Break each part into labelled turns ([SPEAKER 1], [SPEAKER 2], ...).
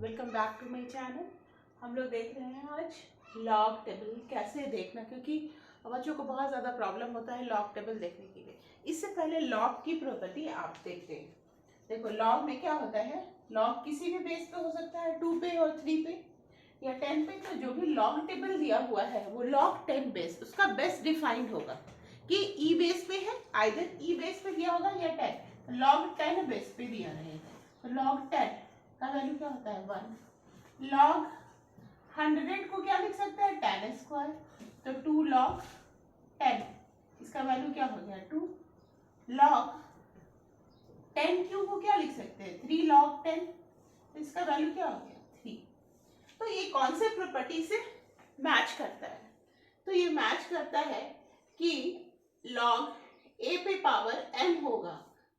[SPEAKER 1] Welcome back to my channel. हम लोग देख रहे हैं आज लॉग टेबल कैसे देखना, क्योंकि बच्चों को बहुत ज़्यादा प्रॉब्लम होता है लॉग टेबल देखने के लिए। इससे पहले लॉग की प्रॉपर्टी आप देखते हैं। देखो लॉग में क्या होता है, लॉग किसी भी बेस पे हो सकता है, 2 पे और 3 पे या 10 पे। तो जो भी लॉग टेबल दिया हुआ है वो लॉग 10 बेस, उसका बेस डिफाइंड होगा कि ई बेस पे है, आइदर ई बेस पे दिया होगा या 10। लॉग 10 बेस पे दिया रहेगा तो लॉग 10 का वैल्यू क्या होता है 1। लॉग 100 को क्या लिख सकते हैं 10 स्क्वायर, तो 2 लॉग 10, इसका वैल्यू क्या हो गया 2। लॉग 10 क्यूब को क्या लिख सकते हैं 3 लॉग 10, तो इसका वैल्यू क्या हो गया 3। तो ये कौन से प्रॉपर्टी से मैच करता है, तो ये मैच करता है कि लॉग ए पे पावर m होगा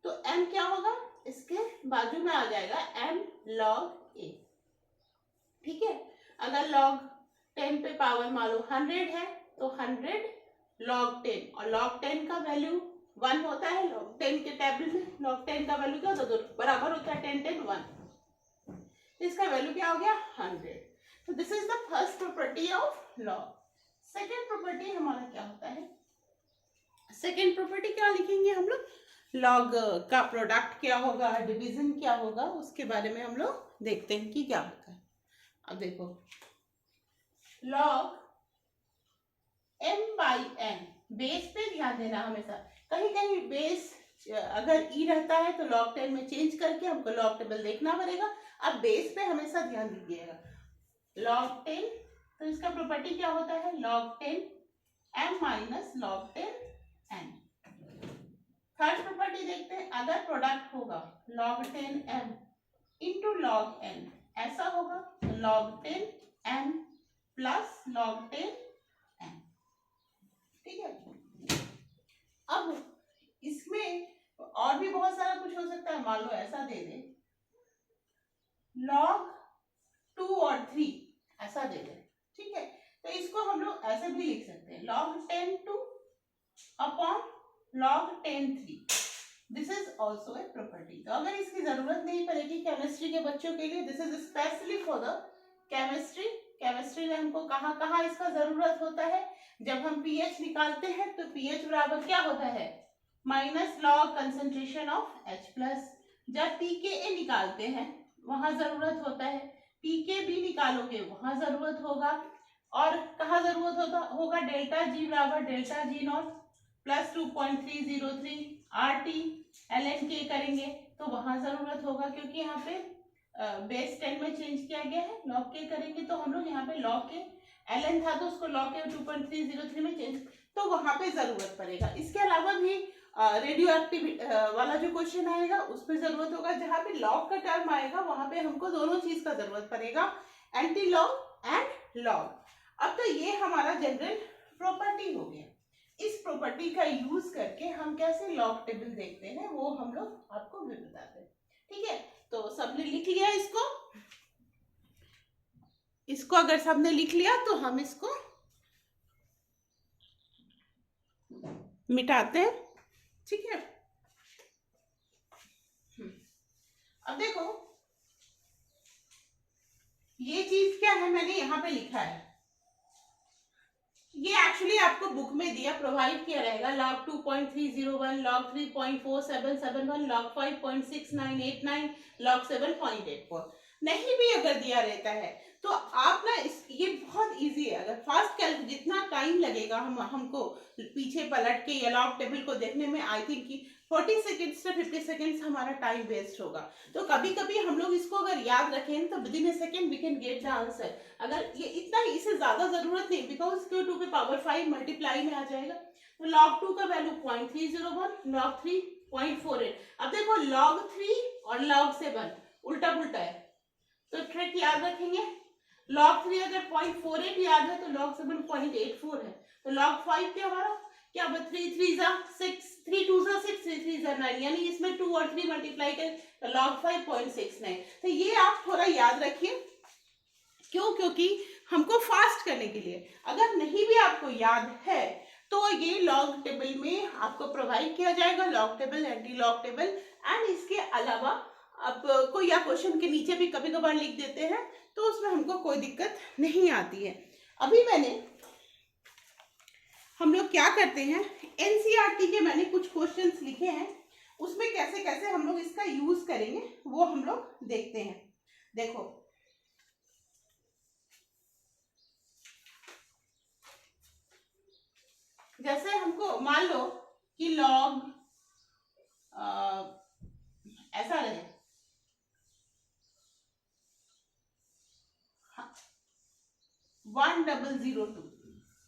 [SPEAKER 1] तो m क्या होगा, इसके बाजू में आ जाएगा m log a। ठीक है, अगर log 10 पे पावर मान लो 100 है तो 100 log 10, और log 10 का वैल्यू 1 होता है log 10 के टेबल में। log 10 का वैल्यू क्या होता है, तो बराबर होता है 10 10 1, तो इसका वैल्यू क्या हो गया 100। तो this is the first property of log. Second property हमारा क्या होता है, सेकेंड प्रॉपर्टी क्या लिखेंगे हम लोग, लॉग का प्रोडक्ट क्या होगा, डिवीजन क्या होगा, उसके बारे में हम लोग देखते हैं कि क्या होता है। अब देखो log m by n, base पे ध्यान देना हमेशा। कहीं कहीं बेस अगर e रहता है तो log 10 में चेंज करके हमको लॉग टेबल देखना पड़ेगा। अब बेस पे हमेशा ध्यान दीजिएगा log 10, तो इसका प्रॉपर्टी क्या होता है log 10 m minus log 10 n। Third property देखते हैं, अगर प्रोडक्ट होगा log 10 m into log n, ऐसा होगा तो log 10 m plus log 10 n। ठीक है, अब इसमें और भी बहुत सारा कुछ हो सकता है। मान लो ऐसा दे दे log 2 और 3, ऐसा दे दे। ठीक है, तो इसको हम लोग ऐसे भी लिख सकते हैं log 10 2 upon log 10 3। This is also a property. तो अगर इसकी जरूरत नहीं पड़ेगी केमिस्ट्री के बच्चों के लिए, this is specially for the chemistry. Chemistry में हमको कहाँ कहाँ इसका जरूरत होता है, जब हम पीएच निकालते हैं तो पीएच बराबर क्या होता है minus log concentration of H plus. जब pKa निकालते हैं वहां जरूरत होता है, pKb निकालोगे वहां जरूरत होगा, और कहाँ जरूरत होगा डेल्टा जी बराबर delta G not plus 2.303 RT ln k करेंगे तो वहां जरूरत होगा, क्योंकि यहाँ पे बेस 10 में चेंज किया गया है। log k करेंगे तो हम लोग यहाँ पे log k ln था तो उसको log k 2.303 में चेंज, तो वहां पे जरूरत पड़ेगा। इसके अलावा भी रेडियो एक्टिव वाला जो क्वेश्चन आएगा उसमें जरूरत होगा, जहाँ पे log का टर्म आएगा वहां पे हमको दोनों चीज का जरूरत पड़ेगा, एंटी लॉग एंड लॉग। अब तो ये हमारा जनरल प्रॉपर्टी हो गया। इस प्रॉपर्टी का यूज करके हम कैसे लॉग टेबल देखते हैं वो हम लोग आपको भी बताते हैं। ठीक है, तो सबने लिख लिया इसको अगर सबने लिख लिया तो हम इसको मिटाते हैं। ठीक है, अब देखो ये चीज क्या है, मैंने यहाँ पे लिखा है, ये एक्चुअली आपको बुक में दिया प्रोवाइड किया रहेगा log 2.301, log 3.4771, log 5.6989, log 7.84। नहीं भी अगर दिया रहता है तो आप ना ये बहुत इजी है। अगर फास्ट कैलकुलेट जितना टाइम लगेगा हमको पीछे पलट के या लॉग टेबल को देखने में, आई थिंक कि 40 सेकेंड्स से 50 सेकेंड्स हमारा टाइम वेस्ट होगा। तो कभी कभी हम लोग इसको अगर याद रखें तो within a second we can get the answer. अगर ये इतना ही, इससे ज्यादा जरूरत नहीं, बिकॉज Q2 पे पावर 5 मल्टीप्लाई में आ जाएगा। तो log 2 का वैल्यू 0.301, log 3 0.48। अब देखो log 3 और log 7 उल्टा पुल्टा है, तो ट्रिक याद रखेंगे। log 3 अगर 0.48 याद है तो log 7 0.84 है, तो log 5 क्या हमारा क्या, 3 3 जा 6, 3 2 जा 6, 3 3 जा 9, यानी इसमें 2 और 3 मल्टीप्लाई करें तो log 5.69। तो ये आप थोड़ा याद रखिए, क्यों, क्योंकि हमको फास्ट करने के लिए। अगर नहीं भी आपको याद है तो ये लॉग टेबल में आपको प्रोवाइड किया जाएगा, log table, anti log table, and इसके अलावा अब कोई या क्वेश्चन के नीचे भी कभी कभार लिख देते हैं, तो उसमें हमको कोई दिक्कत नहीं आती है। अभी हम लोग क्या करते हैं, एनसीईआरटी के मैंने कुछ क्वेश्चंस लिखे हैं, उसमें कैसे कैसे हम लोग इसका यूज करेंगे वो हम लोग देखते हैं। देखो, जैसे हमको मान लो कि लॉग ऐसा रहे, 1002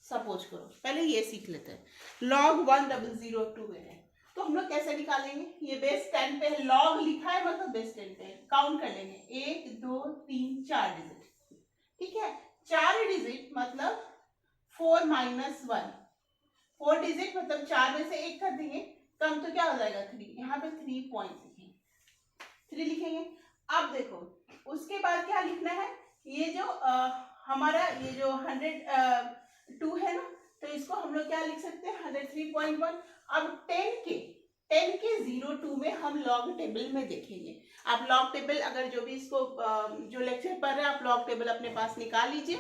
[SPEAKER 1] सपोज करो, पहले ये सीख लेते हैं। लॉग 1002 है, तो हम लोग कैसे निकालेंगे, ये बेस 10 पे है, लॉग लिखा है मतलब बेस 10 पे है, काउंट कर लेंगे 1 2 3 4 डिजिट, ठीक है। 4 डिजिट मतलब 4 - 1, 4 डिजिट मतलब 4 में से 1 कर देंगे, कम तो क्या हो जाएगा 3, यहाँ पे 3 पॉइंट लिखेंगे, 3 लिखेंगे। अब देखो उसके बाद क्या लिखना है, ये जो हमारा ये जो 102 है ना, तो इसको हम लोग क्या लिख सकते हैं 103.1। अब 10 के 02 में हम लॉग टेबल में देखेंगे। आप लॉग टेबल अगर जो भी इसको जो लेक्चर पढ़ रहे हैं आप लॉग टेबल अपने पास निकाल लीजिए,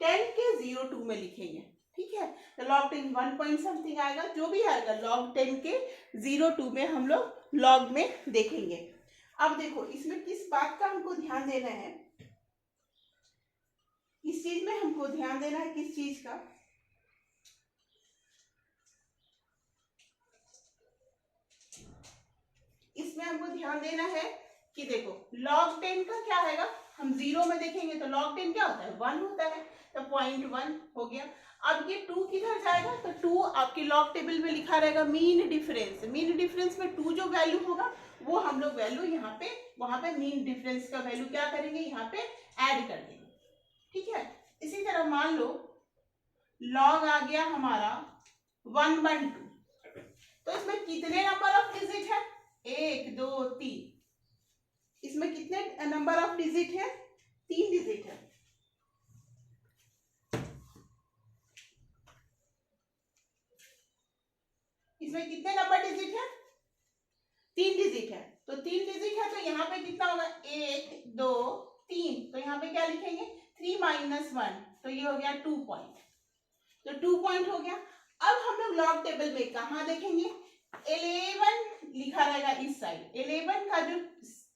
[SPEAKER 1] 10 के 02 में लिखेंगे, ठीक है। तो लॉग 10 1 पॉइंट समथिंग आएगा, जो भी आएगा लॉग 10 के 02 में हम लोग लॉग में देखेंगे। अब देखो इसमें किस बात का हमको ध्यान देना है, इस चीज में हमको ध्यान देना है, किस चीज का, इसमें हमको ध्यान देना है कि देखो log 10 का क्या आएगा, हम 0 में देखेंगे तो log 10 क्या होता है 1 होता है, तो 0.1 हो गया। अब ये 2 किधर जाएगा, तो 2 आपकी log टेबल में लिखा रहेगा मीन डिफरेंस, मीन डिफरेंस में 2 जो वैल्यू होगा वो हम लोग वैल्यू यहाँ पे वहां पे मीन डिफरेंस का वैल्यू क्या करेंगे यहाँ पे ऐड कर देंगे, ठीक है। इसी तरह मान लो log आ गया हमारा 1/2, तो इसमें कितने नंबर ऑफ डिजिट है 1 2 3, इसमें कितने नंबर ऑफ डिजिट है 3 डिजिट है, इसमें कितने नंबर डिजिट है 3 डिजिट है, तो 3 डिजिट है तो यहाँ पे कितना होगा 1 2 3, तो यहाँ पे क्या लिखेंगे 3 - 1, तो ये हो गया 2 पॉइंट, तो 2 पॉइंट हो गया। अब हम लोग लॉग टेबल में कहाँ देखेंगे, 11 लिखा रहेगा इस साइड, 11 का जो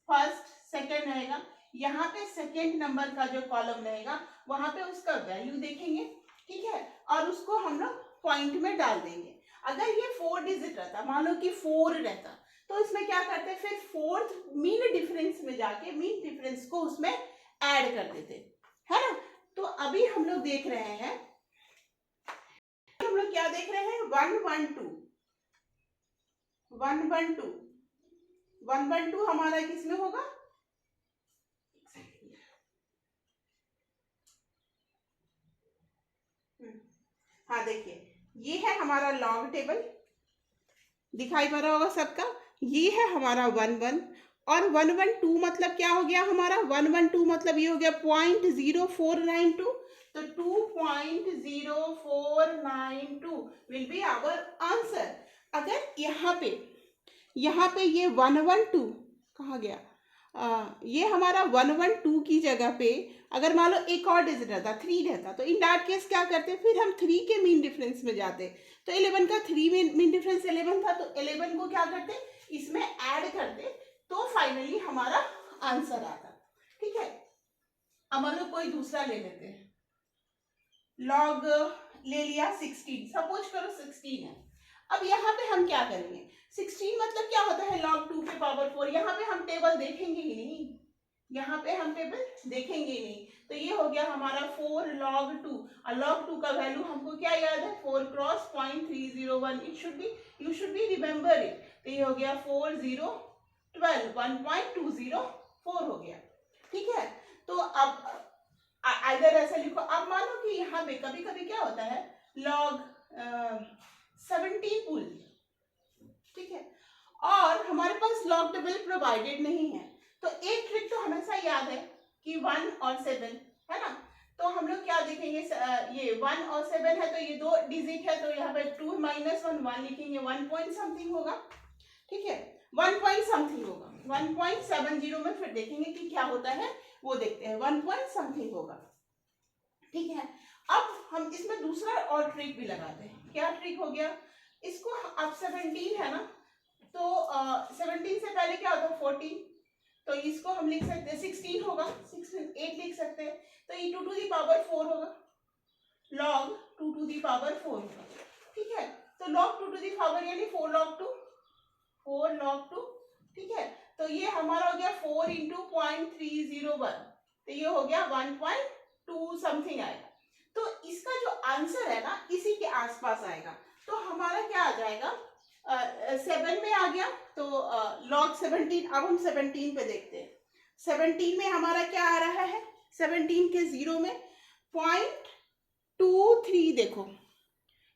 [SPEAKER 1] फर्स्ट सेकंड रहेगा, यहाँ पे सेकंड नंबर का जो कॉलम रहेगा वहां पे उसका वैल्यू देखेंगे, ठीक है, और उसको हम लोग पॉइंट में डाल देंगे। अगर ये 4 डिजिट रहता, मान लो कि 4 रहता, तो इसमें क्या करते फिर फोर्थ मीन डिफरेंस में जाके मीन डिफरेंस को उसमें ऐड कर देते, है ना। तो अभी हम लोग देख रहे हैं, हम लोग क्या देख रहे हैं 112 हमारा किसमें होगा, हाँ देखिए ये है हमारा लॉग टेबल, दिखाई पड़ रहा होगा सबका, ये है हमारा 11 और 112 मतलब क्या हो गया हमारा 112 मतलब ये हो गया 0.0492, तो 2.0492 विल बी आवर आंसर। अगर यहाँ पे ये 112 कहाँ गया, ये हमारा 112 की जगह पे अगर मान लो एक और डिजिट रहता 3 रहता, तो इन दैट केस क्या करते फिर हम 3 के मीन डिफरेंस में जाते, तो 11 का 3 मीन डिफरेंस 11 था, तो 11 को क्या करते इसमें ऐड करते, तो फाइनली हमारा आंसर आता, ठीक है। अब हम लोग कोई दूसरा ले लेते हैं, लॉग ले लिया 16, सपोज करो 16 है। अब यहाँ पे हम क्या करेंगे, 16 मतलब क्या होता है log 2 के पावर 4, यहाँ पे हम टेबल देखेंगे ही नहीं, यहाँ पे हम टेबल देखेंगे ही नहीं, तो ये हो गया हमारा 4 log 2, और log 2 का वैल्यू हमको क्या याद है 4 cross 0.301, it should be you should be remember it, तो ये हो गया 4012 1.204 हो गया, ठीक है। तो अब इधर ऐसा लिखो, अब मानो कि यहाँ पे कभी कभी क्या होता है log 17 भूल, ठीक है, और हमारे पास लॉग टेबल प्रोवाइडेड नहीं है, तो एक ट्रिक तो हमेशा याद है कि 1 और 7 है ना, तो हम लोग क्या देखेंगे ये 1 और 7 है तो ये 2 डिजिट है, तो यहाँ पे 2 - 1 1 लिखेंगे, 1 पॉइंट समथिंग होगा, ठीक है। 1 पॉइंट समथिंग होगा, 1.70 में फिर देखेंगे कि क्या होता है वो देखते हैं, 1 पॉइंट समथिंग होगा, ठीक है। अब हम इसमें दूसरा और ट्रिक भी लगाते हैं। क्या ट्रिक हो गया, इसको अब 17 है ना, तो 17 से पहले क्या होता है 14, तो इसको हम लिख सकते हैं 16 होगा, 16 8 लिख सकते हैं, तो ये 2 टू दी पावर 4 होगा, log 2 टू दी पावर 4 होगा, ठीक है। तो log 2 टू दी पावर यानी 4 log 2, 4 log 2, ठीक है। तो ये हमारा हो गया 4 इंटू 0.301, तो ये हो गया 1.2 समथिंग आएगा। तो इसका जो आंसर है ना इसी के आसपास आएगा, तो हमारा क्या आ जाएगा 7 में आ गया, तो log 17। अब हम 17 पे देखते हैं, 17 में हमारा क्या आ रहा है, 17 के 0 में 0.23, देखो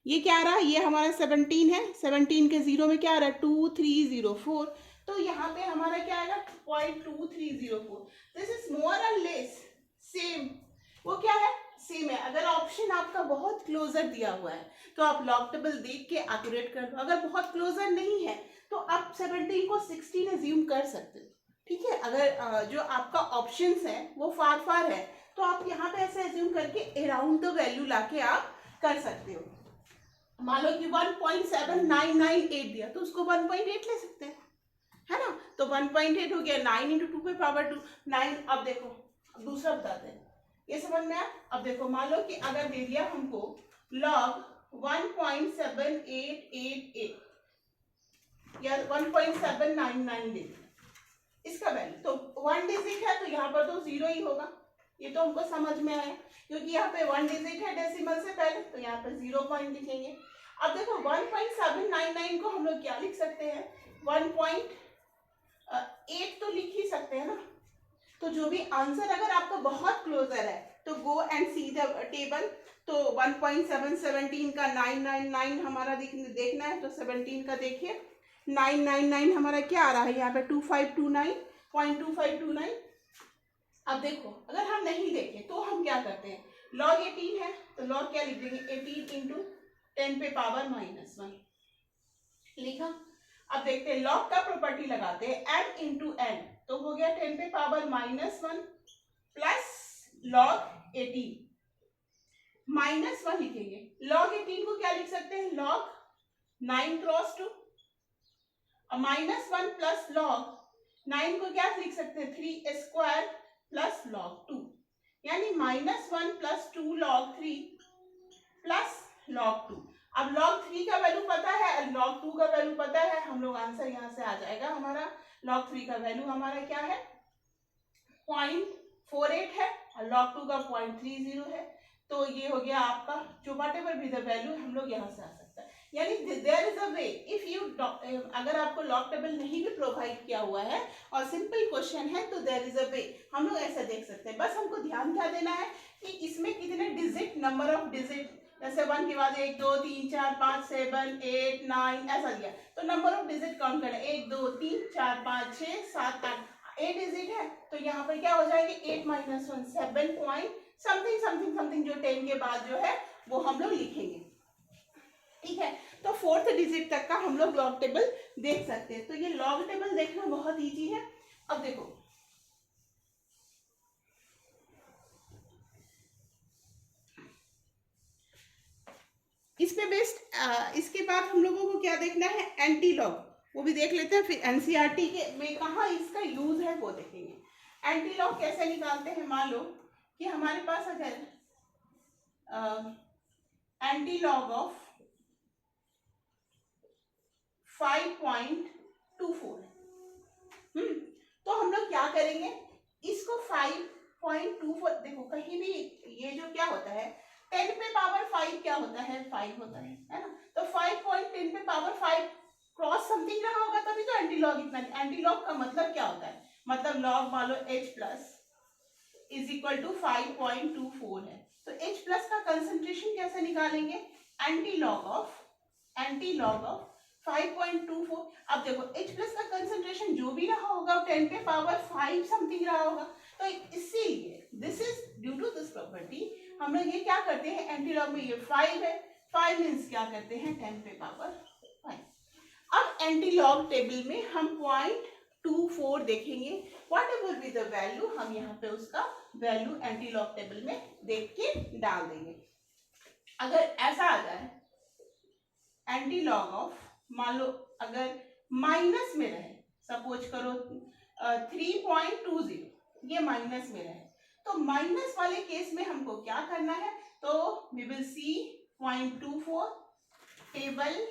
[SPEAKER 1] ये क्या आ रहा है, ये हमारा 17 है, 17 के 0 में क्या आ रहा है 2304, तो यहाँ पे हमारा क्या आएगा 0.2304। दिस इज मोर और लेस सेम, वो क्या है सेम है। अगर ऑप्शन आपका बहुत क्लोजर दिया हुआ है तो आप लॉग टेबल देख के एक्यूरेट कर लो, अगर बहुत क्लोजर नहीं है तो आप 17 को 16 एज्यूम कर सकते हो, ठीक है। अगर जो आपका ऑप्शंस है वो फार फार है तो आप यहाँ पे ऐसे एज्यूम करके अराउंड द वैल्यू लाके आप कर सकते हो। मान लो कि 1.7998 दिया तो उसको 1.8 ले सकते हैं, है ना। तो 1.8 हो गया, 9 इंटू 2 पे पावर 2 9। अब देखो अब दूसरा बताते हैं, ये समझ में आया। अब देखो मान लो कि अगर दे दिया हमको log 1.7888 या 1.799 दे दिया इसका वैल्यू, तो 1 डिजिट है तो यहाँ पर तो 0 ही होगा, ये तो हमको समझ में आया, क्योंकि यहाँ पे 1 डिजिट है डेसिमल से पहले, तो यहाँ पर 0 पॉइंट लिखेंगे। अब देखो 1.799 को हम लोग क्या लिख सकते हैं 1.8 तो लिख ही सकते हैं ना। तो जो भी आंसर अगर आपका बहुत क्लोजर है तो go and C the table, तो 1.717 का 999 हमारा देखना है, तो 17 का देखिए 999 हमारा क्या आ रहा है यहाँ पे 2529.2529। अब देखो अगर हम नहीं देखें तो हम क्या करते हैं, log 18 है तो log क्या लिख देंगे 18 इंटू 10 पे पावर -1 लिखा। अब देखते हैं log का प्रॉपर्टी लगाते हैं m इंटू n, तो हो गया 10 पे पावर -1 प्लस log 18 -1 लिखेंगे। log 18 को क्या लिख सकते हैं log 9 क्रॉस 2, -1 प्लस log 9 को क्या लिख सकते हैं 3 स्क्वायर प्लस log 2, यानी -1 प्लस 2 log 3 प्लस log 2। अब log 3 का वैल्यू पता है और log 2 का वैल्यू पता है, हम लोग आंसर यहाँ से आ जाएगा हमारा। log 3 का वैल्यू हमारा क्या है 0.48 है और log 2 का 0.30 है, तो ये हो गया आपका जो व्हाटएवर भी द वैल्यू हम लोग यहाँ से आ सकता है। यानी there is a way, if you अगर आपको लॉग टेबल नहीं भी प्रोवाइड किया हुआ है और सिंपल क्वेश्चन है तो देयर इज अ वे, हम लोग ऐसा देख सकते हैं। बस हमको ध्यान क्या देना है कि इसमें कितने डिजिट, नंबर ऑफ डिजिट, जैसे 1 के बाद 1 2 3 4 5 7 8 9 ऐसा दिया, तो नंबर ऑफ डिजिट काउंट करें 1 2 3 4 5 6 7 8 8 डिजिट है, तो यहाँ पर क्या हो जाएंगे 8 - 1 7 पॉइंट समथिंग समथिंग समथिंग, जो 10 के बाद जो है वो हम लोग लिखेंगे, ठीक है। तो 4th डिजिट तक का हम लोग लॉग टेबल देख सकते हैं। तो ये लॉग टेबल देखना बहुत इजी है। अब देखो इसमें बेस्ट इसके बाद हम लोगों को क्या देखना है एंटी लॉग, वो भी देख लेते हैं, फिर एनसीईआरटी के में कहाँ इसका यूज है वो देखेंगे। एंटी लॉग कैसे निकालते हैं, मान लो कि हमारे पास अगर एंटी लॉग ऑफ 5.24 तो हम लोग क्या करेंगे इसको 5.24, देखो कहीं भी ये जो क्या होता है 10 पे पावर 5 क्या होता है 5 होता है ना, तो 5.10 पे पावर 5 क्रॉस समथिंग रहा होगा तभी तो एंटी लॉग इतना। एंटी लॉग का मतलब क्या होता है, मतलब लॉग मान लो H plus is equal to 5.24 है, तो H प्लस का कंसंट्रेशन कैसे निकालेंगे, एंटी लॉग ऑफ 5.24। अब देखो H प्लस का कंसंट्रेशन जो भी रहा होगा 10 पे पावर 5 समथिंग रहा होगा, तो इसीलिए this is due to this property हम लोग ये क्या करते हैं एंटी लॉग में ये 5 है, 5 मीन्स क्या करते हैं 10 पे पावर 5। अब अब एंटी लॉग टेबल में हम 0.24 देखेंगे, what ever be the value हम यहाँ पे उसका वैल्यू एंटी लॉग टेबल में देख के डाल देंगे। अगर ऐसा आ जाए एंटी लॉग ऑफ, मान लो अगर माइनस में रहे, सपोज करो 3.20 ये माइनस में रहे, तो माइनस वाले केस में हमको क्या करना है, तो वी विल सी 0.24 टेबल,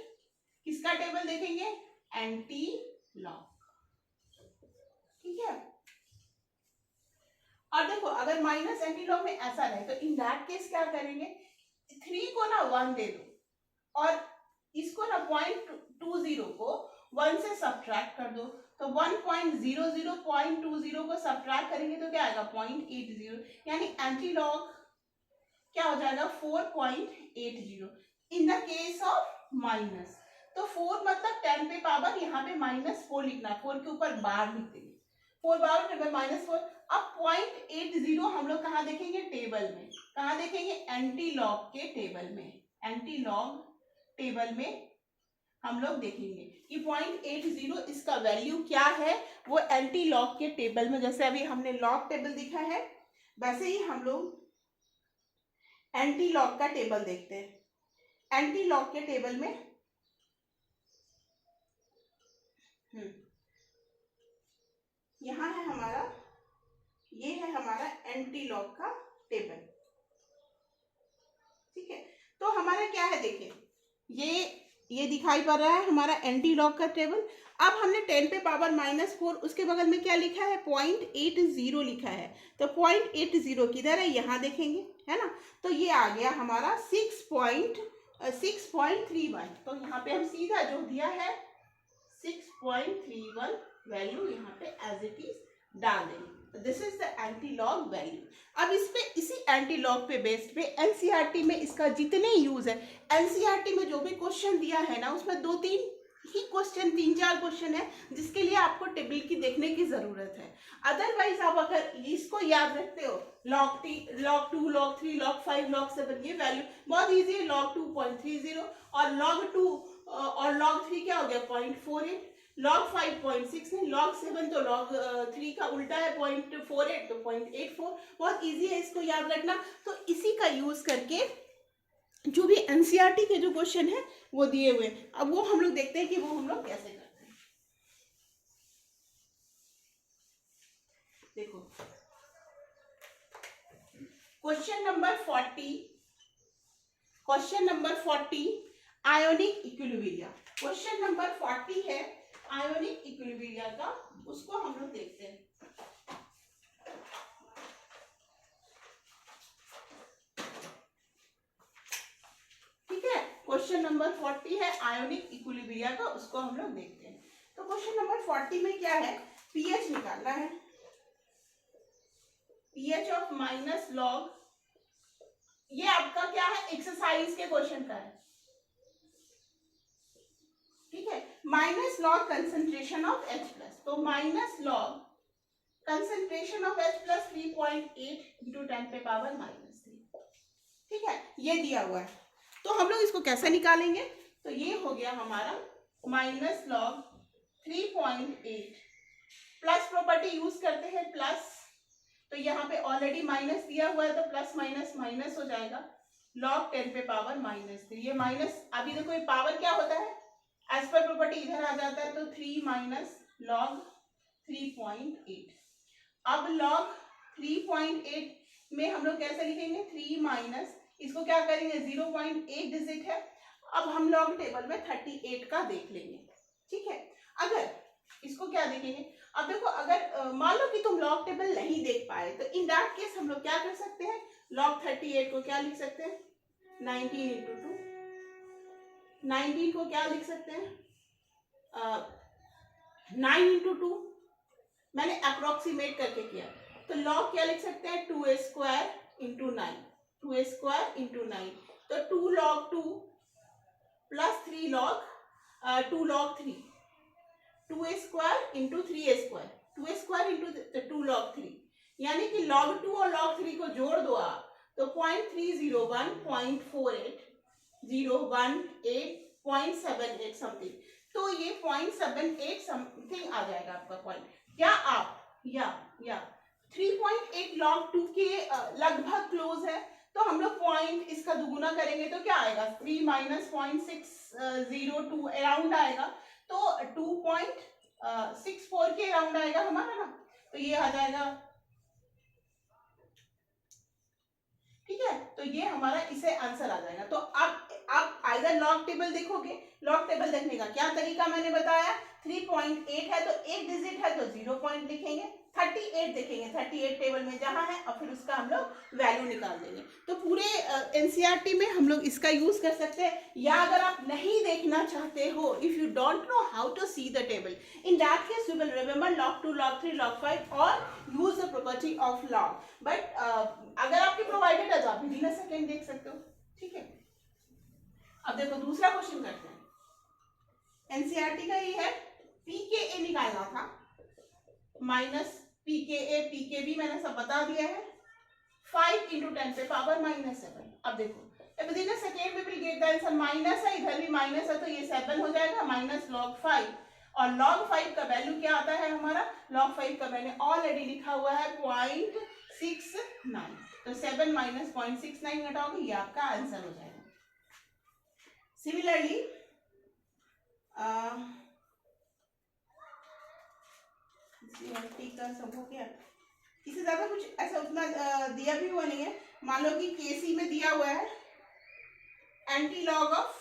[SPEAKER 1] किसका टेबल देखेंगे, एंटी लॉग, ठीक है। और देखो अगर माइनस एंटी लॉग में ऐसा रहे तो इन दैट केस क्या करेंगे, 3 को ना 1 दे दो और इसको ना 0.20 को 1 से सब्ट्रैक्ट कर दो, तो 1.00.20 को सब्ट्रैक्ट करेंगे तो क्या आएगा 0.80, यानी एंटी लॉग क्या हो जाएगा 4.80 in the case of minus. तो 4 मतलब 10 पे पावर यहाँ पे -4 लिखना है, 4 के ऊपर बार लिख देंगे, 4 बार -4। अब 0.80 हम लोग कहाँ देखेंगे, टेबल में, कहाँ देखेंगे, एंटी लॉग के टेबल में, एंटी लॉग टेबल में हम लोग देखेंगे कि 0.80 इसका वैल्यू क्या है, वो एंटी लॉग के टेबल में, जैसे अभी हमने लॉग टेबल दिखा है वैसे ही हम लोग एंटी लॉग का टेबल देखते हैं। एंटी लॉग के टेबल में यहाँ है हमारा, ये है हमारा एंटी लॉग का टेबल, ठीक है। तो हमारा क्या है, देखिए ये दिखाई पड़ रहा है हमारा एंटी लॉग का टेबल। अब हमने 10 पे पावर -4, उसके बगल में क्या लिखा है, 0.80 लिखा है, तो 0.80 किधर है, यहाँ देखेंगे, है ना। तो ये आ गया हमारा 6.31, तो यहाँ पे हम सीधा जो दिया है 6.31 वैल्यू यहाँ पे एज इट इज डाल देंगे। This is the anti log value. अब इस पे, इसी एंटी लॉग पे बेस्ड पे एनसीईआरटी में इसका जितने यूज है, एनसीईआरटी में जो भी क्वेश्चन दिया है ना, उसमें 2-3 ही क्वेश्चन, 3-4 क्वेश्चन है जिसके लिए आपको टेबल की देखने की जरूरत है। अदरवाइज आप अगर इसको याद रखते हो, log 2, log 3, log 5, log 7, ये वैल्यू बहुत इजी है, log 2.30 और log 2 और log 3 क्या हो गया 0.48, log 5.6 नहीं, log 7 तो log 3 का उल्टा है 0.48, तो 0.84, बहुत इजी है इसको याद रखना। तो इसी का यूज करके जो भी एनसीईआरटी के जो क्वेश्चन है वो दिए हुए, अब वो हम लोग देखते हैं कि वो हम लोग कैसे करते हैं। देखो question number 40 ionic equilibria, question number 40 है आयोनिक इक्विलिब्रिया का, उसको हम लोग देखते हैं। ठीक है, क्वेश्चन नंबर 40 है आयोनिक इक्विलिब्रिया का, उसको हम लोग देखते हैं। तो क्वेश्चन नंबर 40 में क्या है, पीएच निकालना है, पीएच ऑफ माइनस लॉग, ये आपका क्या है, एक्सरसाइज के क्वेश्चन का है, ठीक है। Minus log concentration of H plus, तो minus log concentration of H plus 3.8 into 10 पे पावर -3, ठीक है, ये दिया हुआ है। तो हम लोग इसको कैसे निकालेंगे, तो ये हो गया हमारा minus log 3.8, plus property use करते हैं प्लस, तो यहाँ पे ऑलरेडी माइनस दिया हुआ है तो प्लस माइनस माइनस हो जाएगा, लॉग 10 पे पावर -3, ये माइनस, अभी देखो ये पावर क्या होता है, एज पर प्रॉपर्टी इधर आ जाता है, तो 3 माइनस लॉग 3.8। अब लॉग 3.8 में हम लोग कैसे लिखेंगे, 3 माइनस, इसको क्या करेंगे 0.8 डिजिट है, अब हम लॉग टेबल में 38 का देख लेंगे, ठीक है। अगर इसको क्या देखेंगे, अब देखो अगर मान लो कि तुम लॉग टेबल नहीं देख पाए, तो इन दैट केस हम लोग क्या कर सकते हैं, लॉग 38 को क्या लिख सकते हैं, 19 इंटू 2, 19 को क्या लिख सकते हैं 9 इंटू 2, मैंने अप्रोक्सीमेट करके किया, तो लॉग क्या लिख सकते हैं 2a square into 9, 2a square into 9, तो 2 log 2 plus 3 log 2 log 3, 2a square into 3a square, 2a square into 2 log 3, यानी कि log 2 और log 3 को जोड़ दो आप, तो 0.301, 0.48, 018, 0.78 समथिंग, तो ये 0.78 समथिंग आ जाएगा आपका पॉइंट, या आप या 3.8 log 2 के लगभग क्लोज है। तो हम लोग पॉइंट इसका दुगुना करेंगे तो क्या आएगा, 3 माइनस 0.602 अराउंड आएगा, तो 2.64 के अराउंड आएगा हमारा ना, तो ये आ जाएगा, ठीक है। तो ये हमारा इसे आंसर आ जाएगा। तो आप आइदर लॉग टेबल देखोगे, लॉग टेबल देखने का क्या तरीका मैंने बताया, 3.8 है तो एक डिजिट है तो 0 पॉइंट लिखेंगे, 38 देखेंगे 38 टेबल में जहां है और फिर उसका हम लोग वैल्यू निकाल देंगे। तो पूरे एनसीईआरटी में हम लोग इसका यूज कर सकते हैं, या अगर आप नहीं देखना चाहते हो, if you don't know how to see the table, in that case you will remember log 2 log 3 log 5 और use the property of log। But अगर आपके प्रोवाइडेड है तो आप विदिन अ सेकेंड देख सकते हो, ठीक है। अब देखो दूसरा क्वेश्चन करते हैं, एनसीईआरटी का ये है, पीकेए निकालना था, माइनस पीकेए पीकेबी मैंने सब बता दिया है, 5 into 10 पे पावर -7। अब देखो within a second we will get the answer, minus है इधर भी माइनस है तो ये 7 हो जाएगा, माइनस log 5, और log 5 का वैल्यू क्या आता है हमारा, log 5 का मैंने ऑलरेडी लिखा हुआ है 0.69, तो 7 माइनस 0.69 घटाओगे, ये आपका आंसर हो जाएगा। सिमिलरली का सब हो गया, इससे ज्यादा कुछ ऐसा उतना दिया भी हुआ नहीं है। मान लो कि केसी में दिया हुआ है एंटी लॉग ऑफ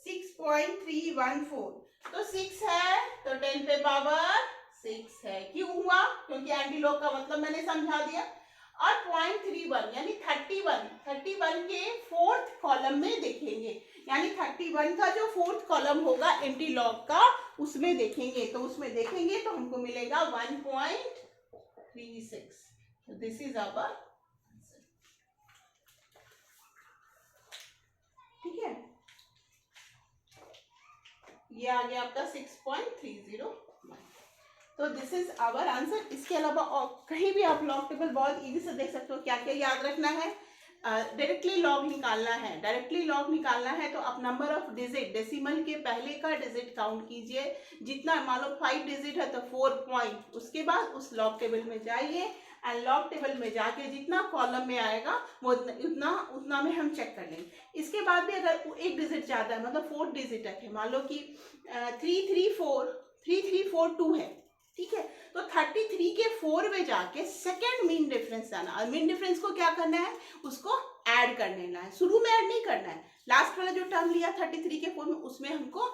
[SPEAKER 1] 6.314, तो 6 है तो 10 पे पावर 6 है, क्यों हुआ, क्योंकि एंटी लॉग का मतलब मैंने समझा दिया। और 0.31 यानी 31 के फोर्थ कॉलम में देखेंगे, यानी 31 का जो फोर्थ कॉलम होगा एंटी लॉग का उसमें देखेंगे, तो उसमें देखेंगे तो हमको मिलेगा 1.36, तो दिस इज आवर आंसर, ठीक है। ये आ गया आपका 6.301, तो दिस इज आवर आंसर। इसके अलावा और कहीं भी आप लॉग टेबल बहुत इजी से देख सकते हो। क्या क्या याद रखना है, डायरेक्टली लॉग निकालना है, डायरेक्टली लॉग निकालना है तो आप नंबर ऑफ डिजिट, डेसिमल के पहले का डिजिट काउंट कीजिए, जितना मान लो 5 डिजिट है तो 4 पॉइंट, उसके बाद उस लॉग टेबल में जाइए एंड लॉग टेबल में जाके जितना कॉलम में आएगा वो उतना में हम चेक कर लेंगे। इसके बाद भी अगर एक डिजिट ज्यादा है, मतलब 4 डिजिट है, मान लो कि 3342 है, ठीक है, तो 33 के 4 में जाके सेकेंड मीन डिफरेंस जाना, और मीन डिफरेंस को क्या करना है, उसको ऐड कर लेना है, शुरू में ऐड नहीं करना है, लास्ट वाला जो टर्म लिया 33 के 4 में उसमें हमको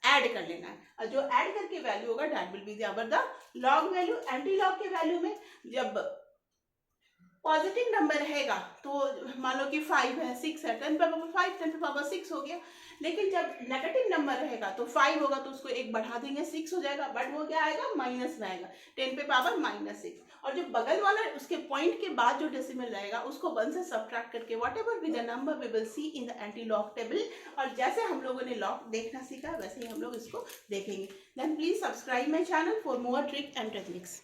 [SPEAKER 1] ऐड कर लेना है, और जो ऐड करके वैल्यू होगा that will be our the log value. Anti log के वैल्यू में जब पॉजिटिव नंबर रहेगा तो मान लो कि 5 है, 6 है, 10 पे पावर 5, 10 पे पावर 6 हो गया, लेकिन जब नेगेटिव नंबर रहेगा तो 5 होगा तो उसको एक बढ़ा देंगे, 6 हो जाएगा, बट वो क्या आएगा, माइनस में आएगा, 10 पे पावर -6, और जो बगल वाला उसके पॉइंट के बाद जो डेसिमल रहेगा उसको 1 से सब्ट्रैक्ट करके whatever be the number we will see in the anti log table. और जैसे हम लोगों ने लॉग देखना सीखा वैसे ही हम लोग इसको देखेंगे। Then please subscribe my channel for more trick and techniques.